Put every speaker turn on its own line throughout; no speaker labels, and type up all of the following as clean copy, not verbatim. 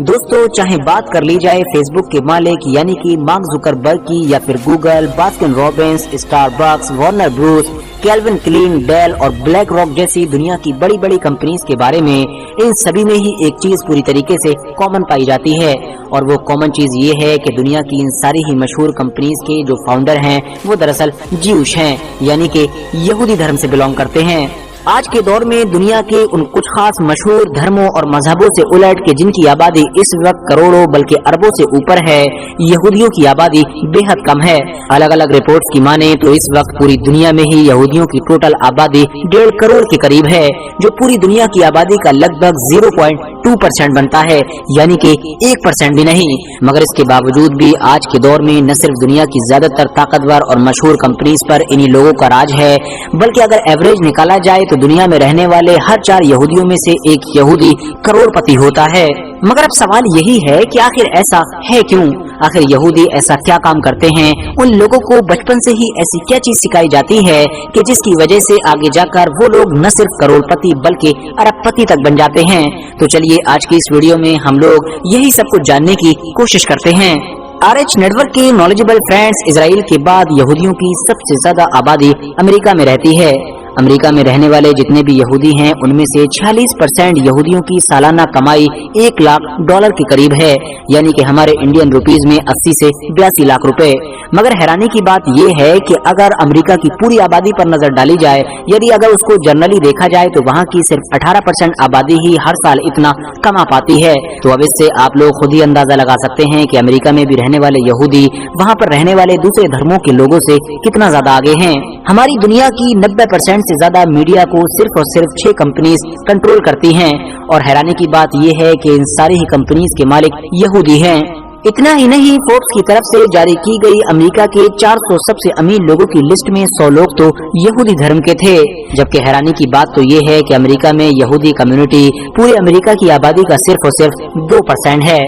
दोस्तों, चाहे बात कर ली जाए फेसबुक के मालिक यानी कि मार्क जुकरबर्ग की, या फिर Google, Baskin Robbins, Starbucks, Warner Bros, Calvin Klein, Dell और ब्लैक रॉक जैसी दुनिया की बड़ी बड़ी कंपनीज के बारे में, इन सभी में ही एक चीज पूरी तरीके से कॉमन पाई जाती है। और वो कॉमन चीज ये है कि दुनिया की इन सारी ही मशहूर कंपनीज के जो फाउंडर हैं वो दरअसल ज्यूश हैं, यानी कि यहूदी धर्म से बिलोंग करते हैं। आज के दौर में दुनिया के उन कुछ खास मशहूर धर्मों और मजहबों से उलट के जिनकी आबादी इस वक्त करोड़ों बल्कि अरबों से ऊपर है, यहूदियों की आबादी बेहद कम है। अलग अलग रिपोर्ट्स की माने तो इस वक्त पूरी दुनिया में ही यहूदियों की टोटल आबादी 1.5 करोड़ के करीब है, जो पूरी दुनिया की आबादी का लगभग 0.2% बनता है, यानी कि 1% भी नहीं। मगर इसके बावजूद भी आज के दौर में न सिर्फ दुनिया की ज्यादातर ताकतवर और मशहूर कंपनीज पर इन्हीं लोगों का राज है, बल्कि अगर एवरेज निकाला जाए तो दुनिया में रहने वाले हर 4 यहूदियों में से एक यहूदी करोड़पति होता है। मगर अब सवाल यही है कि आखिर ऐसा है क्यों? आखिर यहूदी ऐसा क्या काम करते हैं? उन लोगों को बचपन से ही ऐसी क्या चीज सिखाई जाती है कि जिसकी वजह से आगे जाकर वो लोग न सिर्फ करोड़पति बल्कि अरबपति तक बन जाते हैं? तो चलिए आज की इस वीडियो में हम लोग यही सब कुछ जानने की कोशिश करते हैं। RH नेटवर्क के नॉलेजेबल फ्रेंड्स, इजराइल के बाद यहूदियों की सबसे ज्यादा आबादी अमेरिका में रहती है। अमेरिका में रहने वाले जितने भी यहूदी हैं उनमें से 46% यहूदियों की सालाना कमाई $1 लाख के करीब है, यानी कि हमारे इंडियन रुपीज में 80 से 82 लाख रुपए। मगर हैरानी की बात यह है कि अगर अमेरिका की पूरी आबादी पर नजर डाली जाए, यदि अगर उसको जनरली देखा जाए तो वहाँ की सिर्फ 18% आबादी ही हर साल इतना कमा पाती है। तो अब इससे आप लोग खुद ही अंदाजा लगा सकते हैं कि अमेरिका में भी रहने वाले यहूदी वहाँ पर रहने वाले दूसरे धर्मों के लोगों से कितना ज्यादा आगे हैं। हमारी दुनिया की 90% से ज्यादा मीडिया को सिर्फ और सिर्फ 6 कंपनीज कंट्रोल करती हैं, और हैरानी की बात यह है कि इन सारी ही कंपनीज के मालिक यहूदी हैं। इतना ही नहीं, फोर्ब्स की तरफ से जारी की गई अमेरिका के 400 सबसे अमीर लोगों की लिस्ट में 100 लोग तो यहूदी धर्म के थे। जबकि हैरानी की बात तो ये है कि अमेरिका में यहूदी कम्युनिटी पूरे अमेरिका की आबादी का सिर्फ और सिर्फ 2% है।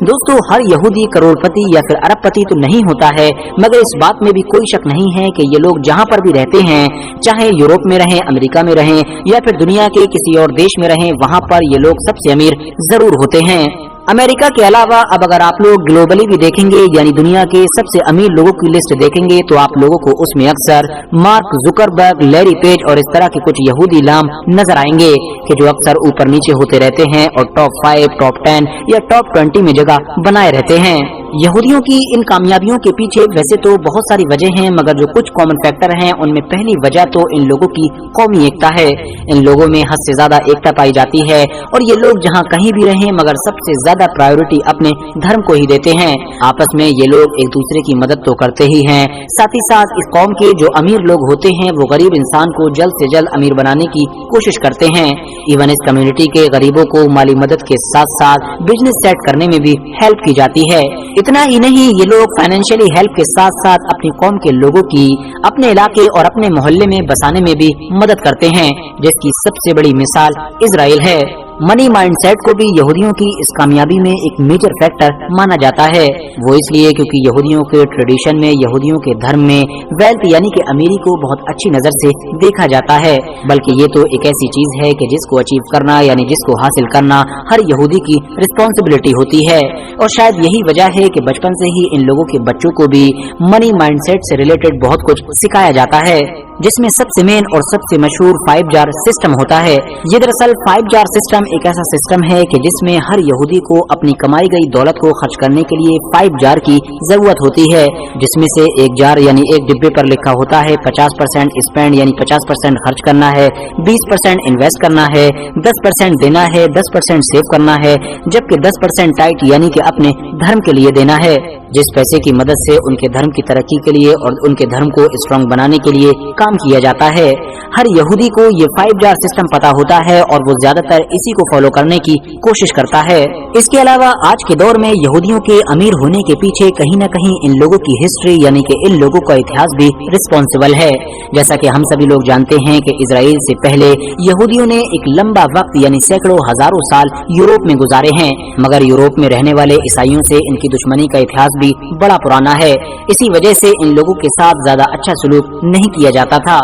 दोस्तों, हर यहूदी करोड़पति या फिर अरबपति तो नहीं होता है, मगर इस बात में भी कोई शक नहीं है कि ये लोग जहाँ पर भी रहते हैं, चाहे यूरोप में रहें, अमेरिका में रहें या फिर दुनिया के किसी और देश में रहें, वहाँ पर ये लोग सबसे अमीर जरूर होते हैं। अमेरिका के अलावा अब अगर आप लोग ग्लोबली भी देखेंगे, यानी दुनिया के सबसे अमीर लोगों की लिस्ट देखेंगे, तो आप लोगों को उसमें अक्सर मार्क जुकरबर्ग, लैरी पेज और इस तरह के कुछ यहूदी नाम नजर आएंगे कि जो अक्सर ऊपर नीचे होते रहते हैं और टॉप 5, टॉप 10 या टॉप 20 में जगह बनाए रहते हैं। यहूदियों की इन कामयाबियों के पीछे वैसे तो बहुत सारी वजह हैं, मगर जो कुछ कॉमन फैक्टर हैं उनमें पहली वजह तो इन लोगों की कौमी एकता है। इन लोगों में हद से ज्यादा एकता पाई जाती है, और ये लोग जहाँ कहीं भी रहें मगर सबसे ज्यादा प्रायोरिटी अपने धर्म को ही देते हैं। आपस में ये लोग एक दूसरे की मदद तो करते ही हैं, साथ ही साथ इस कौम के जो अमीर लोग होते हैं वो गरीब इंसान को जल्द से जल्द अमीर बनाने की कोशिश करते हैं। इवन इस कम्युनिटी के गरीबों को माली मदद के साथ साथ बिजनेस सेट करने में भी हेल्प की जाती है। इतना ही नहीं, ये लोग फाइनेंशियली हेल्प के साथ साथ अपनी कौम के लोगों की अपने इलाके और अपने मोहल्ले में बसाने में भी मदद करते हैं, जिसकी सबसे बड़ी मिसाल इजराइल है। मनी माइंडसेट को भी यहूदियों की इस कामयाबी में एक मेजर फैक्टर माना जाता है। वो इसलिए क्योंकि यहूदियों के ट्रेडिशन में, यहूदियों के धर्म में वेल्थ यानी कि अमीरी को बहुत अच्छी नजर से देखा जाता है। बल्कि ये तो एक ऐसी चीज है कि जिसको अचीव करना यानी जिसको हासिल करना हर यहूदी की रिस्पॉन्सिबिलिटी होती है। और शायद यही वजह है कि बचपन से ही इन लोगों के बच्चों को भी मनी माइंडसेट से रिलेटेड बहुत कुछ सिखाया जाता है, जिसमें सबसे मेन और सबसे मशहूर 5 जार सिस्टम होता है। ये दरअसल 5 जार सिस्टम एक ऐसा सिस्टम है कि जिसमें हर यहूदी को अपनी कमाई गई दौलत को खर्च करने के लिए 5 जार की जरूरत होती है, जिसमें से एक जार यानी एक डिब्बे पर लिखा होता है 50% स्पेंड यानी 50% खर्च करना है, 20% इन्वेस्ट करना है, 10% देना है, 10% सेव करना है, जबकि 10% टाइट यानी कि अपने धर्म के लिए देना है, जिस पैसे की मदद से उनके धर्म की तरक्की के लिए और उनके धर्म को स्ट्रांग बनाने के लिए काम किया जाता है। हर यहूदी को ये 5 जार सिस्टम पता होता है और वो ज्यादातर इसी को फॉलो करने की कोशिश करता है। इसके अलावा आज के दौर में यहूदियों के अमीर होने के पीछे कहीं न कहीं इन लोगों की हिस्ट्री यानी कि इन लोगों का इतिहास भी रिस्पॉन्सिबल है। जैसा कि हम सभी लोग जानते हैं कि इजराइल से पहले यहूदियों ने एक लंबा वक्त यानी सैकड़ों हजारों साल यूरोप में गुजारे हैं, मगर यूरोप में रहने वाले ईसाइयों से इनकी दुश्मनी का इतिहास भी बड़ा पुराना है। इसी वजह से इन लोगों के साथ ज्यादा अच्छा सलूक नहीं किया जाता था।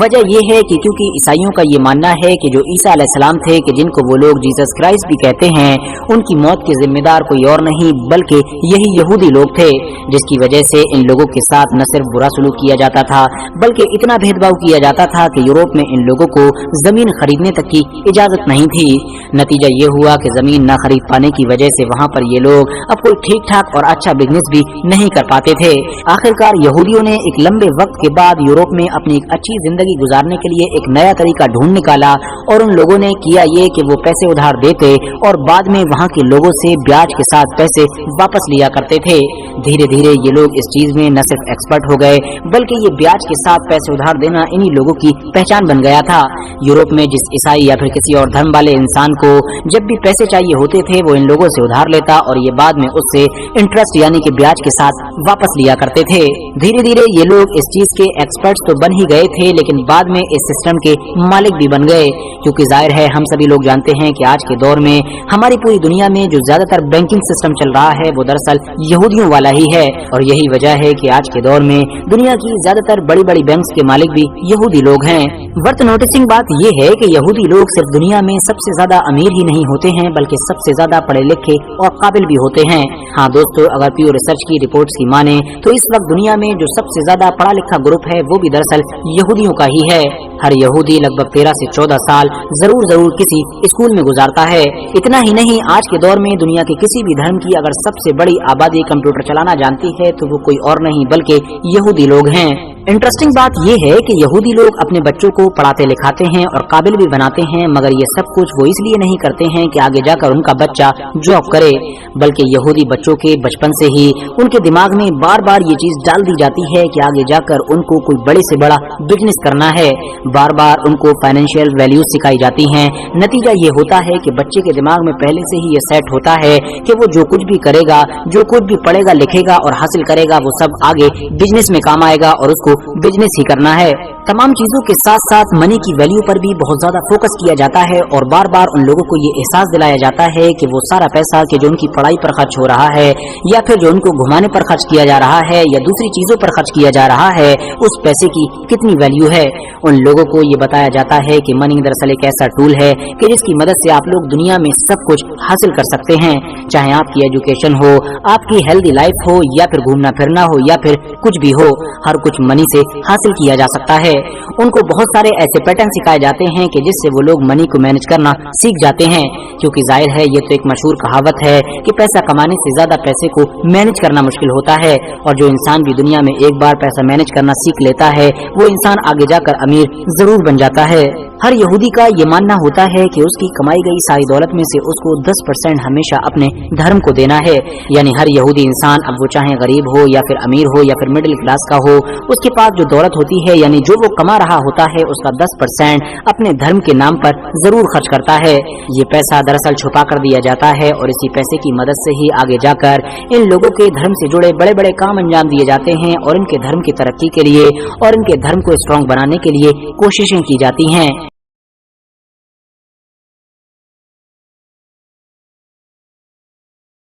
वजह यह है कि क्योंकि ईसाइयों का ये मानना है कि जो ईसा अलैहिस्सलाम थे, कि जिनको वो लोग जीसस क्राइस्ट भी कहते हैं, उनकी की मौत के जिम्मेदार कोई और नहीं बल्कि यही यहूदी लोग थे, जिसकी वजह से इन लोगों के साथ न सिर्फ बुरा सलूक किया जाता था बल्कि इतना भेदभाव किया जाता था कि यूरोप में इन लोगों को जमीन खरीदने तक की इजाजत नहीं थी। नतीजा ये हुआ कि जमीन न खरीद पाने की वजह से वहाँ पर ये लोग अब कोई ठीक ठाक और अच्छा बिजनेस भी नहीं कर पाते थे। आखिरकार यहूदियों ने एक लंबे वक्त के बाद यूरोप में अपनी एक अच्छी जिंदगी गुजारने के लिए एक नया तरीका ढूंढ निकाला और उन लोगों ने किया ये कि वो पैसे उधार देते और बाद में वहाँ के लोगों से ब्याज के साथ पैसे वापस लिया करते थे। धीरे धीरे ये लोग इस चीज में न सिर्फ एक्सपर्ट हो गए बल्कि ये ब्याज के साथ पैसे उधार देना इन्हीं लोगों की पहचान बन गया था। यूरोप में जिस ईसाई या फिर किसी और धर्म वाले इंसान को जब भी पैसे चाहिए होते थे वो इन लोगों से उधार लेता और ये बाद में उससे इंटरेस्ट यानी कि ब्याज के साथ वापस लिया करते थे। धीरे धीरे ये लोग इस चीज के एक्सपर्ट्स तो बन ही गए थे लेकिन बाद में इस सिस्टम के मालिक भी बन गए, क्योंकि जाहिर है हम सभी लोग जानते हैं कि आज के दौर में हमारी पूरी दुनिया में जो ज्यादातर बैंकिंग सिस्टम चल रहा है वो दरअसल यहूदियों वाला ही है। और यही वजह है कि आज के दौर में दुनिया की ज्यादातर बड़ी बड़ी बैंक्स के मालिक भी यहूदी लोग हैं। वर्थ नोटिसिंग बात ये है कि यहूदी लोग सिर्फ दुनिया में सबसे ज्यादा अमीर ही नहीं होते हैं बल्कि सबसे ज्यादा पढ़े लिखे और काबिल भी होते हैं। हाँ दोस्तों, अगर प्योर रिसर्च की रिपोर्ट्स की माने तो इस वक्त दुनिया में जो सबसे ज्यादा पढ़ा लिखा ग्रुप है वो भी दरअसल यहूदियों का ही है। हर यहूदी लगभग 13 से 14 साल जरूर किसी स्कूल में गुजारता है। इतना ही नहीं, आज के दौर में दुनिया के किसी भी धर्म की अगर सबसे बड़ी आबादी कंप्यूटर चलाना जानती है तो वो कोई और नहीं बल्कि यहूदी लोग हैं। इंटरेस्टिंग बात ये है कि यहूदी लोग अपने बच्चों को पढ़ाते लिखाते हैं और काबिल भी बनाते हैं, मगर ये सब कुछ वो इसलिए नहीं करते हैं कि आगे जाकर उनका बच्चा जॉब करे, बल्कि यहूदी बच्चों के बचपन से ही उनके दिमाग में बार बार ये चीज डाल दी जाती है कि आगे जाकर उनको कोई बड़े से बड़ा बिजनेस करना है। बार बार उनको फाइनेंशियल वैल्यूज सिखाई जाती हैं। नतीजा ये होता है कि बच्चे के दिमाग में पहले से ही ये सेट होता है कि वो जो कुछ भी करेगा, जो कुछ भी पढ़ेगा लिखेगा और हासिल करेगा वो सब आगे बिजनेस में काम आएगा और उसको बिजनेस ही करना है। तमाम चीजों के साथ साथ मनी की वैल्यू पर भी बहुत ज्यादा फोकस किया जाता है और बार बार उन लोगों को ये एहसास दिलाया जाता है कि वो सारा पैसा कि जो उनकी पढ़ाई पर खर्च हो रहा है या फिर जो उनको घुमाने पर खर्च किया जा रहा है या दूसरी चीजों पर खर्च किया जा रहा है, उस पैसे की कितनी वैल्यू है। उन लोगों को ये बताया जाता है कि मनी दरअसल एक ऐसा टूल है कि जिसकी मदद से आप लोग दुनिया में सब कुछ हासिल कर सकते हैं, चाहे आपकी एजुकेशन हो, आपकी हेल्दी लाइफ हो या फिर घूमना फिरना हो या फिर कुछ भी हो, हर कुछ मनी से हासिल किया जा सकता है। उनको बहुत सारे ऐसे पैटर्न सिखाए जाते हैं कि जिससे वो लोग मनी को मैनेज करना सीख जाते हैं, क्योंकि जाहिर है ये तो एक मशहूर कहावत है कि पैसा कमाने से ज्यादा पैसे को मैनेज करना मुश्किल होता है, और जो इंसान भी दुनिया में एक बार पैसा मैनेज करना सीख लेता है वो इंसान आगे जाकर अमीर जरूर बन जाता है। हर यहूदी का ये मानना होता है कि उसकी कमाई गई सारी दौलत में से उसको 10% हमेशा अपने धर्म को देना है। यानी हर यहूदी इंसान, अब वो चाहे गरीब हो या फिर अमीर हो या फिर मिडिल क्लास का हो, उसके पास जो दौलत होती है यानी जो वो कमा रहा होता है उसका 10% अपने धर्म के नाम पर जरूर खर्च करता है। ये पैसा दरअसल छुपा कर दिया जाता है और इसी पैसे की मदद से ही आगे जाकर इन लोगों के धर्म से जुड़े बड़े बड़े काम अंजाम दिए जाते हैं और इनके धर्म की तरक्की के लिए और इनके धर्म को स्ट्रॉन्ग बनाने के लिए कोशिशें की जाती हैं।